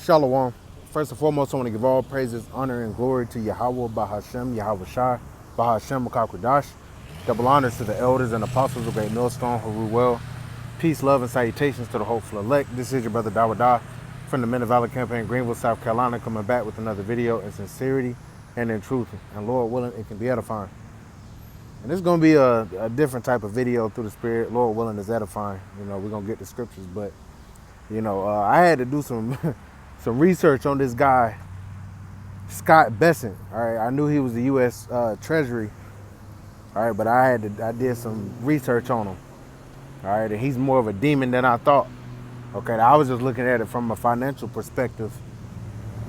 Shalom. First and foremost, I want to give all praises, honor, and glory to Yahweh, Bahashem, Yahweh Shai, Bahashem, Makakwadash. Double honors to the elders and apostles of Great Millstone who rule well. Peace, love, and salutations to the hopeful elect. This is your brother Dawada from the Men of Valor campaign, Greenville, South Carolina, coming back with another video in sincerity and in truth. And Lord willing, it can be edifying. And this is going to be a different type of video through the Spirit. Lord willing, is edifying. You know, we're going to get the scriptures, but, you know, I had to do some some research on this guy, Scott Bessent. All right, I knew he was the U.S. Treasury. All right, but I did some research on him. All right, and he's more of a demon than I thought. Okay, I was just looking at it from a financial perspective.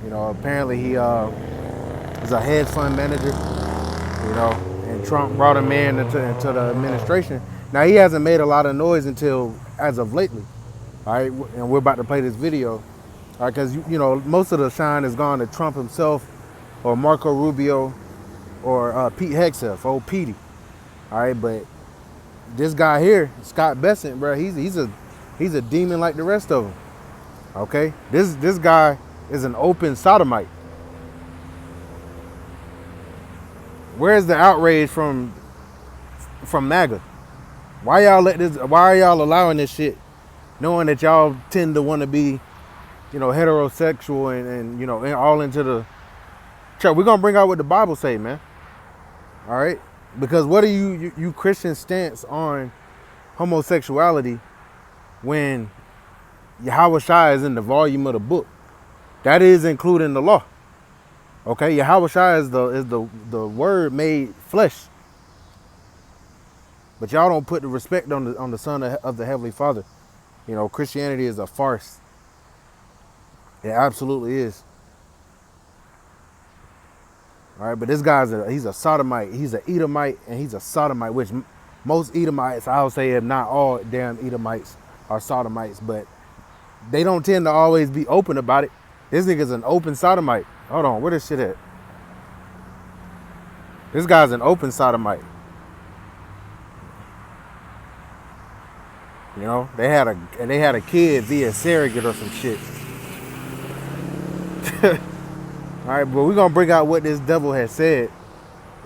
You know, apparently he is a hedge fund manager. You know, and Trump brought him into the administration. Now he hasn't made a lot of noise until as of lately. All right, and we're about to play this video. All right, because you know most of the shine has gone to Trump himself, or Marco Rubio, or Pete Hegseth, old Petey. All right, but this guy here, Scott Bessent, bro, he's a demon like the rest of them. Okay, this guy is an open sodomite. Where's the outrage from MAGA? Why are y'all allowing this shit, knowing that y'all tend to want to be, you know, heterosexual and you know, all into the church? We're gonna bring out what the Bible say, man. All right, because what are you Christian stance on homosexuality when Yahweh Shai is in the volume of the book? That is including the law. Okay, Yahweh Shai is the word made flesh. But y'all don't put the respect on the Son of the Heavenly Father. You know, Christianity is a farce. It absolutely is. All right, but this guy's he's a sodomite. He's an Edomite, and he's a sodomite, which most Edomites, I'll say, if not all damn Edomites, are sodomites, but they don't tend to always be open about it. This nigga's an open sodomite. Hold on, where this shit at? This guy's an open sodomite. You know, they had a kid via surrogate or some shit. All right, but we're gonna bring out what this devil has said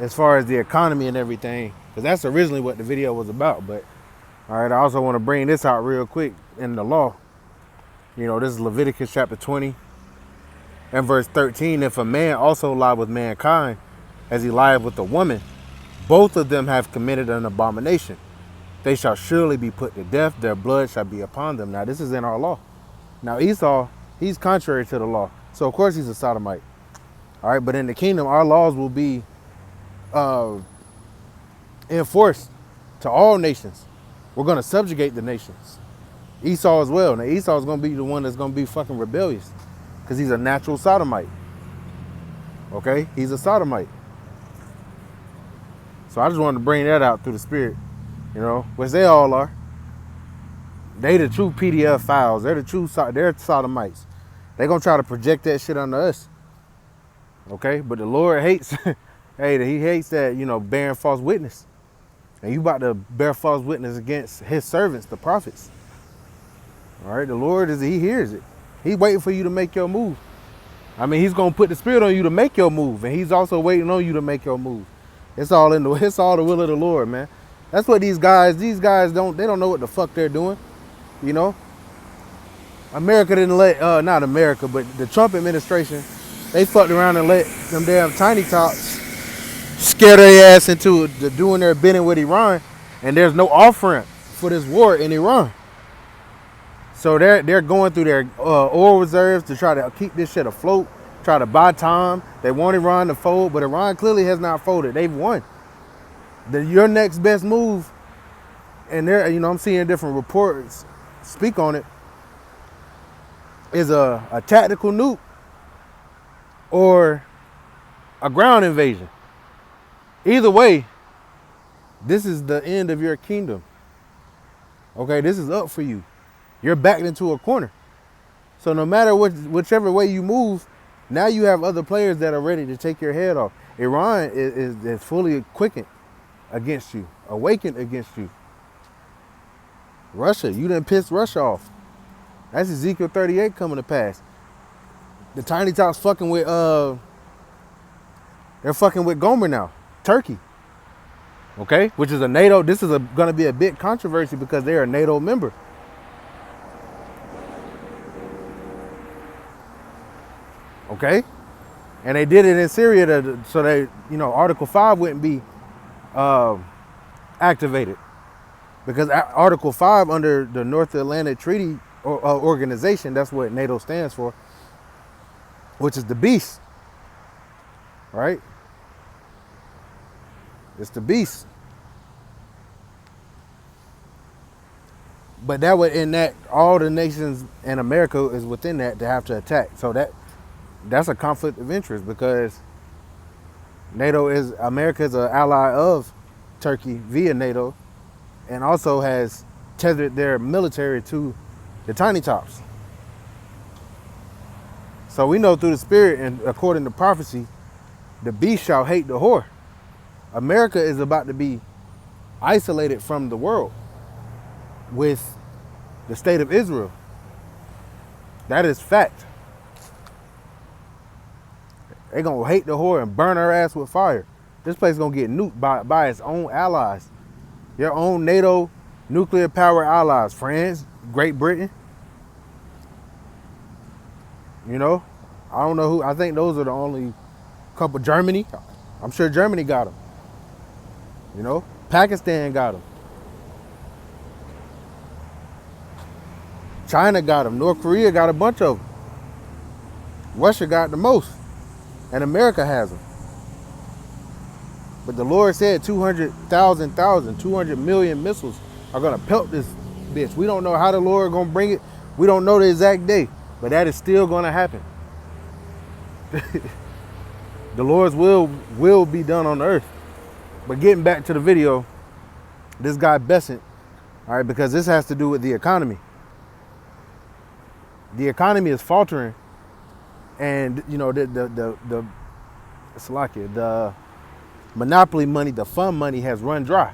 as far as the economy and everything, because that's originally what the video was about. But all right, I also want to bring this out real quick in the law. You know, this is Leviticus chapter 20 and verse 13. If a man also lie with mankind as he lieth with a woman, both of them have committed an abomination. They shall surely be put to death. Their blood shall be upon them. Now, this is in our law. Now, Esau, he's contrary to the law. So, of course, he's a sodomite. All right, but in the kingdom, our laws will be enforced to all nations. We're going to subjugate the nations. Esau as well. Now, Esau is going to be the one that's going to be fucking rebellious because he's a natural sodomite. Okay? He's a sodomite. So I just wanted to bring that out through the Spirit, you know, which they all are. They the true PDF files. They're they're sodomites. They're going to try to project that shit onto us. Okay? But the Lord hates, hey, he hates that, you know, bearing false witness. And you about to bear false witness against his servants, the prophets. All right? The Lord, he hears it. He's waiting for you to make your move. I mean, he's going to put the Spirit on you to make your move. And he's also waiting on you to make your move. It's all the will of the Lord, man. That's what these guys don't know what the fuck they're doing. You know? America didn't let, not America, but the Trump administration, they fucked around and let them damn tiny tots scare their ass into doing their bidding with Iran, and there's no off-ramp for this war in Iran. So they're going through their oil reserves to try to keep this shit afloat, try to buy time. They want Iran to fold, but Iran clearly has not folded. They've won. Your next best move, and you know, I'm seeing different reports speak on it, is a tactical nuke or a ground invasion. Either way, this is the end of your kingdom. Okay, this is up for you. You're backed into a corner. So no matter whichever way you move, now you have other players that are ready to take your head off. Iran is fully quickened against you, awakened against you. Russia, you done pissed Russia off. That's Ezekiel 38 coming to pass. The Tiny Tots fucking with they're fucking with Gomer now, Turkey. Okay, which is a NATO. This is going to be a big controversy because they're a NATO member. Okay, and they did it in Syria so they, Article 5 wouldn't be activated, because Article 5 under the North Atlantic Treaty Organization, that's what NATO stands for, which is the beast, right? It's the beast. But that would, in that, all the nations in America is within that to have to attack. So that's a conflict of interest, because America is an ally of Turkey via NATO, and also has tethered their military to the Tiny Tots. So we know through the spirit and according to prophecy, the beast shall hate the whore. America is about to be isolated from the world with the state of Israel. That is fact. They're going to hate the whore and burn her ass with fire. This place is going to get nuked by its own allies. Your own NATO nuclear power allies. France, Great Britain. I don't know who. I think those are the only couple. Germany. I'm sure Germany got them. Pakistan got them. China got them. North Korea got a bunch of them. Russia got the most. And America has them. But the Lord said 200 million missiles are going to pelt this bitch. We don't know how the Lord going to bring it. We don't know the exact day. But that is still going to happen. The Lord's will be done on earth. But getting back to the video, this guy Bessent, all right, because this has to do with the economy. The economy is faltering, and the monopoly money, the fund money has run dry.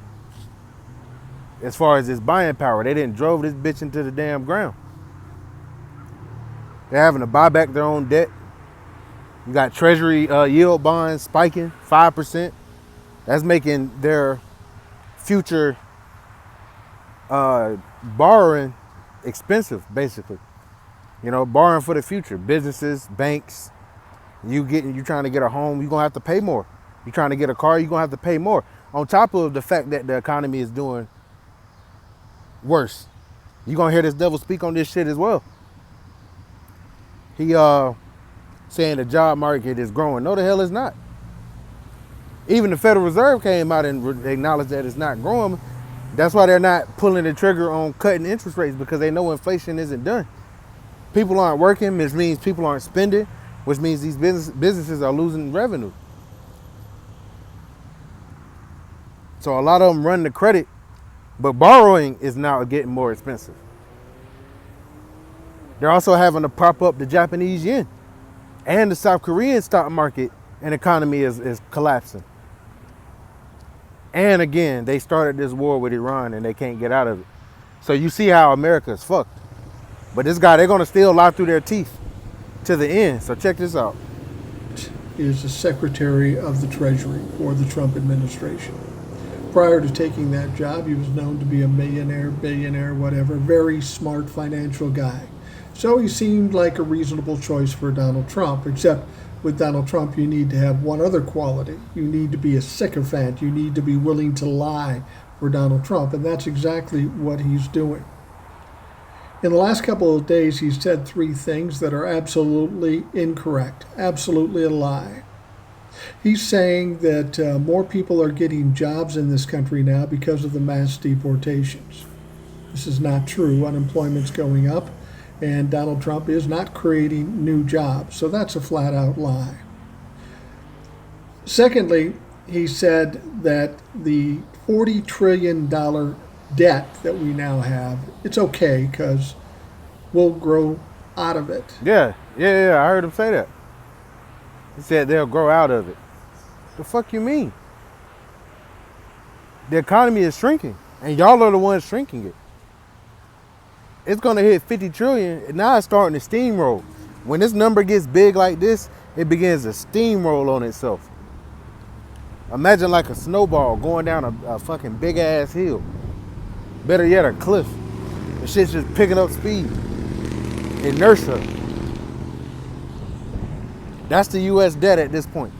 As far as its buying power, they didn't drove this bitch into the damn ground. They're having to buy back their own debt. You got Treasury yield bonds spiking 5%. That's making their future borrowing expensive, basically. Borrowing for the future. Businesses, banks, you trying to get a home, you're going to have to pay more. You're trying to get a car, you're going to have to pay more. On top of the fact that the economy is doing worse. You're going to hear this devil speak on this shit as well. He saying the job market is growing. No, the hell it's not. Even the Federal Reserve came out and acknowledged that it's not growing. That's why they're not pulling the trigger on cutting interest rates, because they know inflation isn't done. People aren't working, which means people aren't spending, which means these businesses are losing revenue. So a lot of them run the credit, but borrowing is now getting more expensive. They're also having to prop up the Japanese yen, and the South Korean stock market and economy is collapsing. And again, they started this war with Iran and they can't get out of it. So you see how America is fucked. But this guy, they're going to still lie through their teeth to the end. So check this out. Is the Secretary of the Treasury for the Trump administration. Prior to taking that job, he was known to be a millionaire, billionaire, whatever, very smart financial guy. So he seemed like a reasonable choice for Donald Trump, except with Donald Trump, you need to have one other quality. You need to be a sycophant. You need to be willing to lie for Donald Trump, and that's exactly what he's doing. In the last couple of days, he's said three things that are absolutely incorrect, absolutely a lie. He's saying that more people are getting jobs in this country now because of the mass deportations. This is not true. Unemployment's going up, and Donald Trump is not creating new jobs. So that's a flat-out lie. Secondly, he said that the $40 trillion debt that we now have, it's okay because we'll grow out of it. Yeah, I heard him say that. He said they'll grow out of it. The fuck you mean? The economy is shrinking, and y'all are the ones shrinking it. It's gonna hit 50 trillion, and now it's starting to steamroll. When this number gets big like this, it begins to steamroll on itself. Imagine like a snowball going down a fucking big ass hill. Better yet, a cliff. The shit's just picking up speed. Inertia. That's the U.S. debt at this point.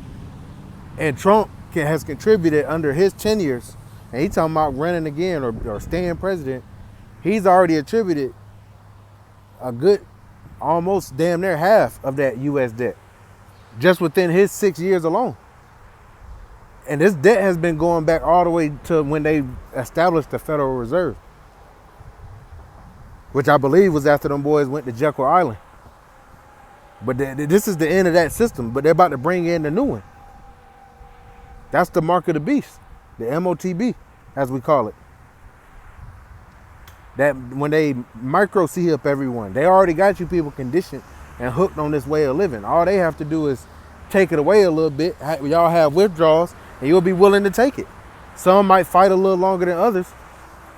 And Trump has contributed under his tenures, and he's talking about running again or staying president. He's already attributed a good, almost damn near half of that U.S. debt just within his 6 years alone. And this debt has been going back all the way to when they established the Federal Reserve, which I believe was after them boys went to Jekyll Island. But this is the end of that system, but they're about to bring in the new one. That's the mark of the beast, the MOTB, as we call it. That when they micro see up everyone, they already got you people conditioned and hooked on this way of living. All they have to do is take it away a little bit. Y'all have withdrawals, and you'll be willing to take it. Some might fight a little longer than others.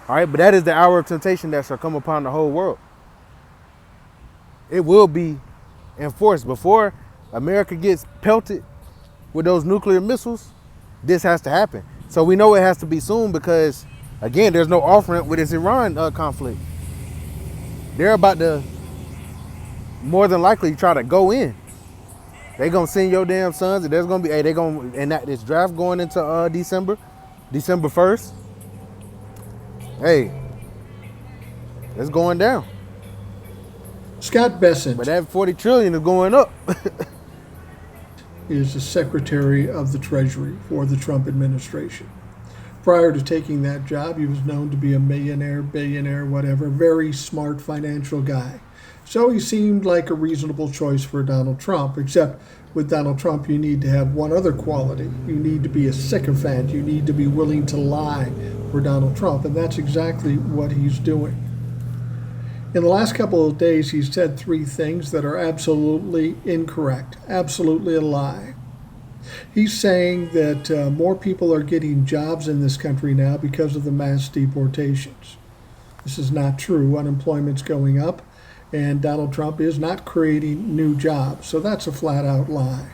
All right, but that is the hour of temptation that shall come upon the whole world. It will be enforced. Before America gets pelted with those nuclear missiles, this has to happen. So we know it has to be soon because, again, there's no off-ramp with this Iran conflict. They're about to more than likely try to go in. They gonna send your damn sons, and there's gonna be, hey, they gonna enact this draft going into December 1st. Hey, it's going down. Scott Bessent, But that 40 trillion is going up. is the Secretary of the Treasury for the Trump administration. Prior to taking that job, he was known to be a millionaire, billionaire, whatever, very smart financial guy. So he seemed like a reasonable choice for Donald Trump, except with Donald Trump, you need to have one other quality. You need to be a sycophant. You need to be willing to lie for Donald Trump, and that's exactly what he's doing. In the last couple of days, he's said three things that are absolutely incorrect, absolutely a lie. He's saying that more people are getting jobs in this country now because of the mass deportations. This is not true. Unemployment's going up, and Donald Trump is not creating new jobs. So that's a flat-out lie.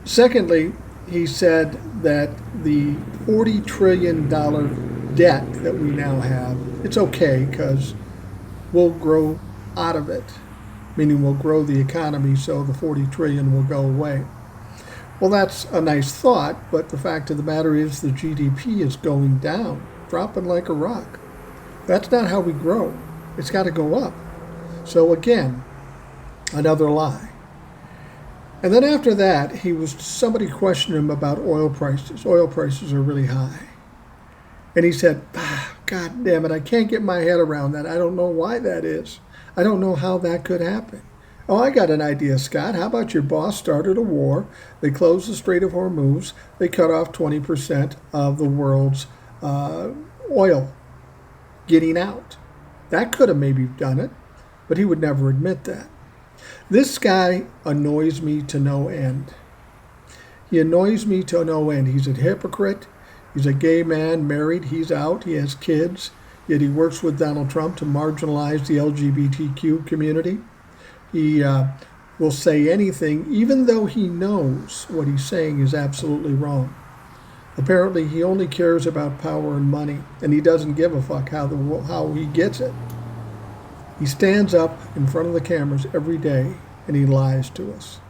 Secondly, he said that the $40 trillion debt that we now have, it's okay because we'll grow out of it, meaning we'll grow the economy so the 40 trillion will go away. Well, that's a nice thought, but the fact of the matter is the GDP is going down, dropping like a rock. That's not how we grow. It's got to go up. So again, another lie. And then after that, somebody questioned him about oil prices. Oil prices are really high. And he said, God damn it, I can't get my head around that. I don't know why that is. I don't know how that could happen. Oh, I got an idea, Scott. How about your boss started a war? They closed the Strait of Hormuz. They cut off 20% of the world's oil getting out. That could have maybe done it, but he would never admit that. This guy annoys me to no end. He annoys me to no end. He's a hypocrite. He's a gay man, married. He's out. He has kids. Yet he works with Donald Trump to marginalize the LGBTQ community. He will say anything, even though he knows what he's saying is absolutely wrong. Apparently, he only cares about power and money, and he doesn't give a fuck how he gets it. He stands up in front of the cameras every day, and he lies to us.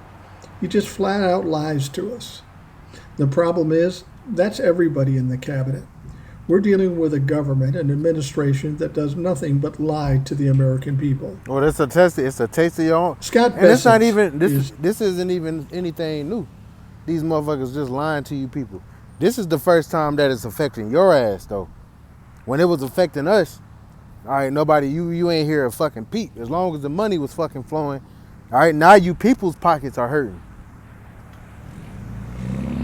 He just flat out lies to us. The problem is, that's everybody in the cabinet. We're dealing with a government, an administration that does nothing but lie to the American people. Well, it's a taste of your own. Scott And it's not Bessent even this isn't even anything new. These motherfuckers just lying to you people. This is the first time that it's affecting your ass though. When it was affecting us, all right, nobody, you ain't hear a fucking peep. As long as the money was fucking flowing, all right, now you people's pockets are hurting.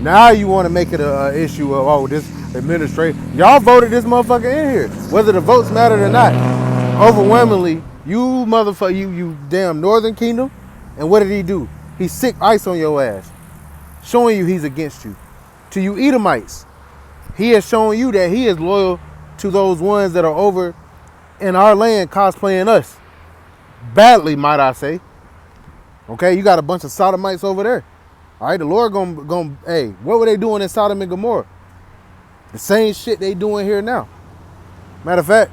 Now you want to make it an issue of, oh, this administration. Y'all voted this motherfucker in here. Whether the votes mattered or not. Overwhelmingly, you motherfucker, you damn Northern Kingdom. And what did he do? He sick ice on your ass. Showing you he's against you. To you Edomites, he has shown you that he is loyal to those ones that are over in our land cosplaying us. Badly, might I say. Okay, you got a bunch of sodomites over there. All right, the Lord hey, what were they doing in Sodom and Gomorrah? The same shit they doing here now. Matter of fact,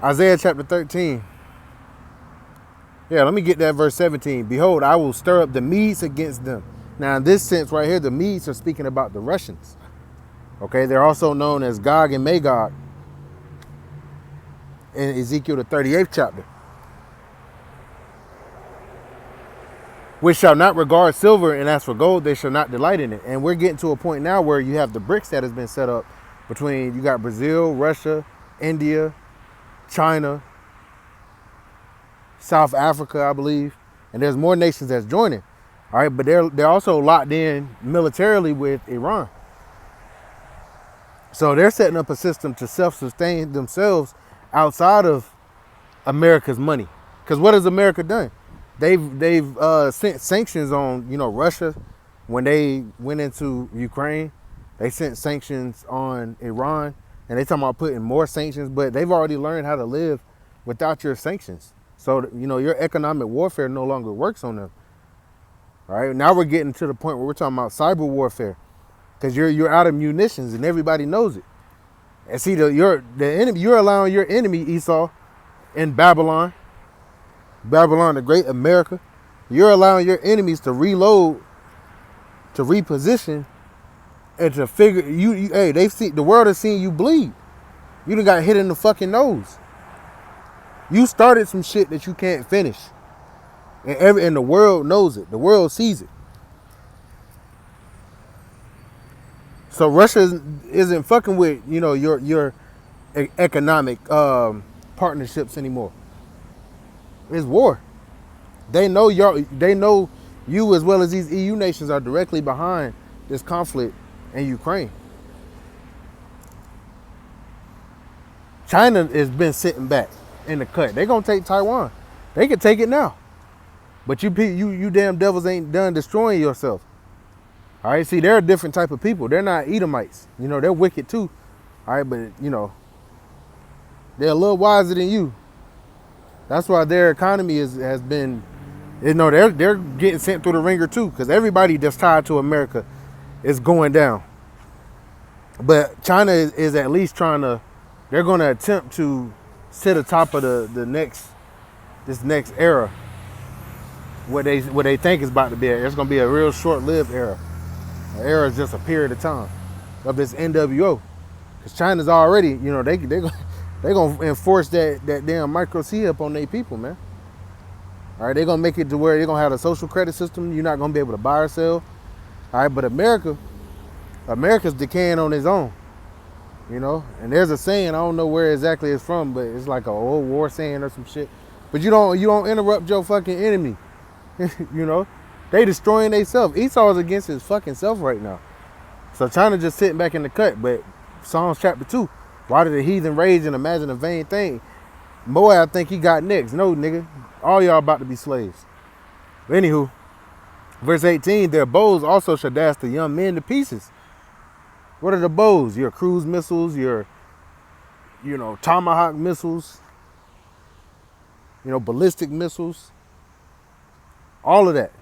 Isaiah chapter 13. Yeah, let me get that verse 17. Behold, I will stir up the Medes against them. Now, in this sense right here, the Medes are speaking about the Russians. Okay, they're also known as Gog and Magog in Ezekiel the 38th chapter. Which shall not regard silver, and as for gold, they shall not delight in it. And we're getting to a point now where you have the BRICS that has been set up between, you got Brazil, Russia, India, China, South Africa, I believe, and there's more nations that's joining. All right, but they're also locked in militarily with Iran. So they're setting up a system to self-sustain themselves outside of America's money. Because what has America done? They've sent sanctions on, Russia when they went into Ukraine. They sent sanctions on Iran, and they talking about putting more sanctions, but they've already learned how to live without your sanctions. So, your economic warfare no longer works on them. All right, now we're getting to the point where we're talking about cyber warfare, because you're out of munitions and everybody knows it. And see, the enemy, you're allowing your enemy Esau in Babylon, the great America. You're allowing your enemies to reload, to reposition, and to figure hey, the world has seen you bleed. You done got hit in the fucking nose. You started some shit that you can't finish. And the world knows it. The world sees it. So Russia isn't fucking with, your economic partnerships anymore. It's war. They know you as well as these EU nations are directly behind this conflict in Ukraine. China has been sitting back in the cut. They're gonna take Taiwan. They can take it now. But you damn devils ain't done destroying yourself. All right, see, they're a different type of people. They're not Edomites. They're wicked too. All right, but they're a little wiser than you. That's why their economy has been, they're getting sent through the ringer too, because everybody that's tied to America is going down. But China is at least they're going to attempt to sit atop of this next era. What they think is about to be, it's going to be a real short-lived era. An era is just a period of time of this NWO, because China's already, they're going to enforce that damn micro chip on their people, man. All right, they're going to make it to where they're going to have a social credit system. You're not going to be able to buy or sell. All right, but America's decaying on its own, And there's a saying, I don't know where exactly it's from, but it's like an old war saying or some shit. But you don't interrupt your fucking enemy. They destroying themselves. Esau is against his fucking self right now. So China just sitting back in the cut. But Psalms chapter 2, why did the heathen rage and imagine a vain thing? Moab think he got next. No, nigga. All y'all about to be slaves. But anywho, verse 18, their bows also shall dash the young men to pieces. What are the bows? Your cruise missiles, your, tomahawk missiles, ballistic missiles. All of that,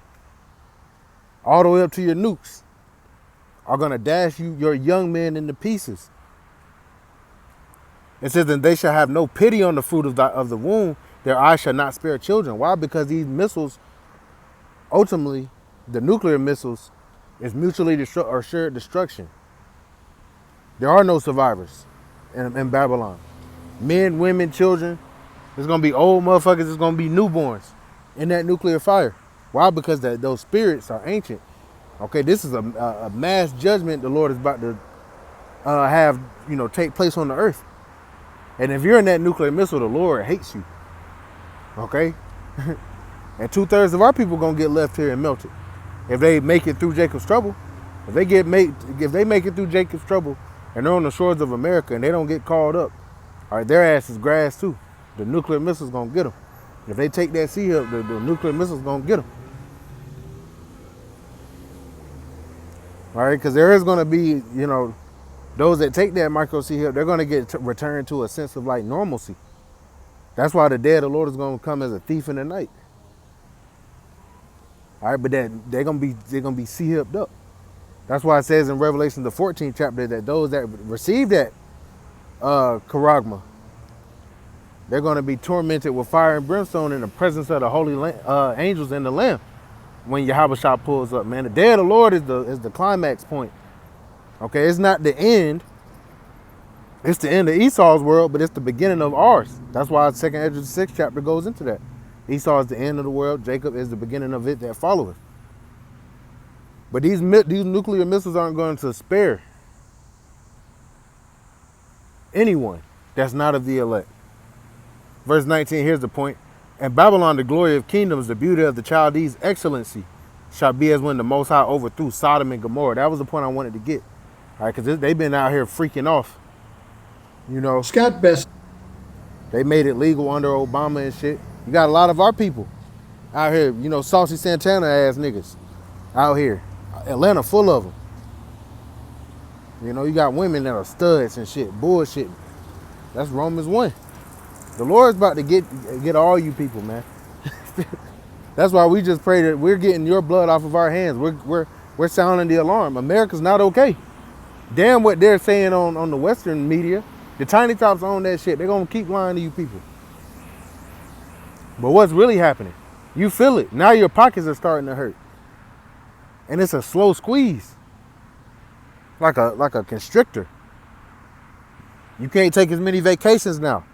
all the way up to your nukes, are going to dash your young men into pieces. It says that they shall have no pity on the fruit of the womb. Their eyes shall not spare children. Why? Because these missiles, ultimately, the nuclear missiles, is mutually assured destruction. There are no survivors in Babylon. Men, women, children. There's going to be old motherfuckers. There's going to be newborns in that nuclear fire. Why? Because those spirits are ancient. Okay, this is a mass judgment the Lord is about to have, take place on the earth. And if you're in that nuclear missile, the Lord hates you. Okay? And 2/3 of our people going to get left here and melted. If they make it through Jacob's trouble. If they make it through Jacob's trouble and they're on the shores of America and they don't get called up, all right, their ass is grass too. The nuclear missile's going to get them. If they take that sea up, the nuclear missile's going to get them. All right, because there is going to be, those that take that micro CHIP, they're going to get returned to a sense of like normalcy. That's why the day of the Lord is going to come as a thief in the night. All right, but they're going to be CHIP'd up. That's why it says in Revelation, the 14th chapter, that those that receive that charagma, they're going to be tormented with fire and brimstone in the presence of the holy angels and the Lamb when Yahushua pulls up, man. The day of the Lord is the climax point. Okay, it's not the end. It's the end of Esau's world, but it's the beginning of ours. That's why 2nd Ezra 6th chapter goes into that. Esau is the end of the world. Jacob is the beginning of it that followeth. But these nuclear missiles aren't going to spare anyone that's not of the elect. Verse 19, here's the point. And Babylon, the glory of kingdoms, the beauty of the Chaldees' excellency, shall be as when the Most High overthrew Sodom and Gomorrah. That was the point I wanted to get. All right, because they've been out here freaking off. You know, Scott Bessent. They made it legal under Obama and shit. You got a lot of our people out here, you know, Saucy Santana ass niggas out here. Atlanta full of them. You know, you got women that are studs and shit, bullshit. That's Romans 1. The Lord's about to get all you people, man. That's why we just pray that we're getting your blood off of our hands. We're sounding the alarm. America's not okay. Damn what they're saying on the Western media. The tiny tops own that shit. They're going to keep lying to you people. But what's really happening? You feel it. Now your pockets are starting to hurt. And it's a slow squeeze. Like a constrictor. You can't take as many vacations now.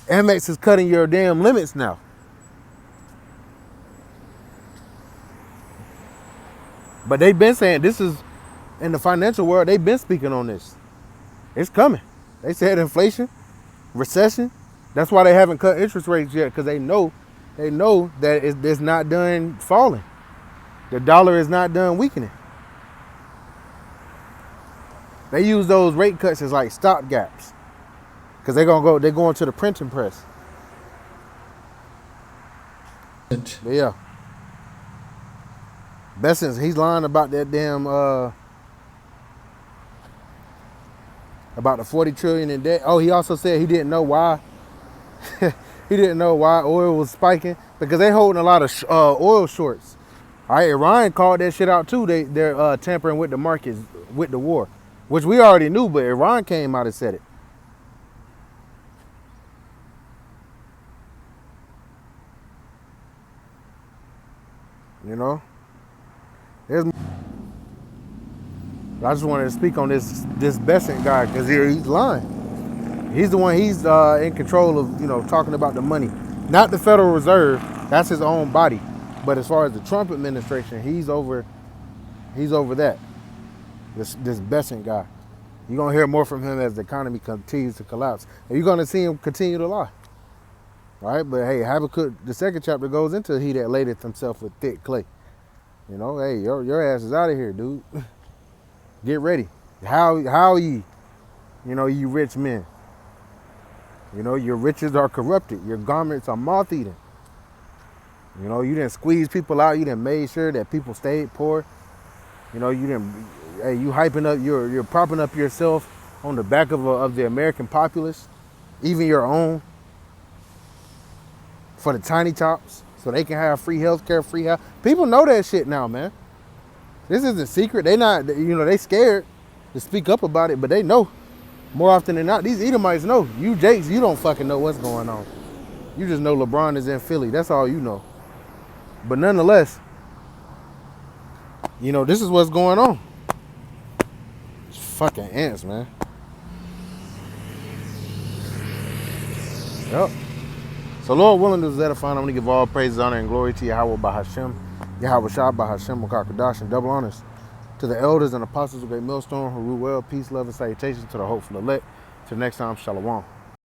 Amex is cutting your damn limits now. But they've been saying this is, in the financial world, they've been speaking on this. It's coming. They said inflation, recession. That's why they haven't cut interest rates yet, because they know that it's not done falling. The dollar is not done weakening. They use those rate cuts as like stopgaps, because they're going to the printing press. But yeah. Bessent, he's lying about that damn about the 40 trillion in debt. Oh, he also said he didn't know why. He didn't know why oil was spiking, because they holding a lot of oil shorts. All right, Iran called that shit out too. They're tampering with the markets with the war, which we already knew, but Iran came out and said it. You know, I just wanted to speak on this Bessent guy, because he's lying. He's the one. He's in control of, you know, talking about the money, not the Federal Reserve. That's his own body. But as far as the Trump administration, he's over that. This Bessent guy. You're gonna hear more from him as the economy continues to collapse, and you're gonna see him continue to lie. All right, but hey, Habakkuk, the 2nd chapter goes into he that ladeth himself with thick clay. You know, hey, your ass is out of here, dude. Get ready. How ye, you know, you rich men. You know, your riches are corrupted. Your garments are moth-eaten. You know, you didn't squeeze people out. You didn't made sure that people stayed poor. You know, you hyping up, you're propping up yourself on the back of the American populace, even your own, for the tiny tops, so they can have free healthcare, free health. People know that shit now, man. This isn't secret. They not, you know, they scared to speak up about it, but they know. More often than not, these Edomites know. You Jakes, you don't fucking know what's going on. You just know LeBron is in Philly. That's all you know. But nonetheless, you know, this is what's going on. It's fucking ants, man. Yep. So Lord willing, this is edifying. I'm going to give all praise, honor, and glory to Yahweh Bahashem, Yahweh Shah Bahashem, Wakakadash, and double honors to the elders and apostles of Great Millstone who rule well. Peace, love, and salutations to the hopeful elect. Till next time, Shalom.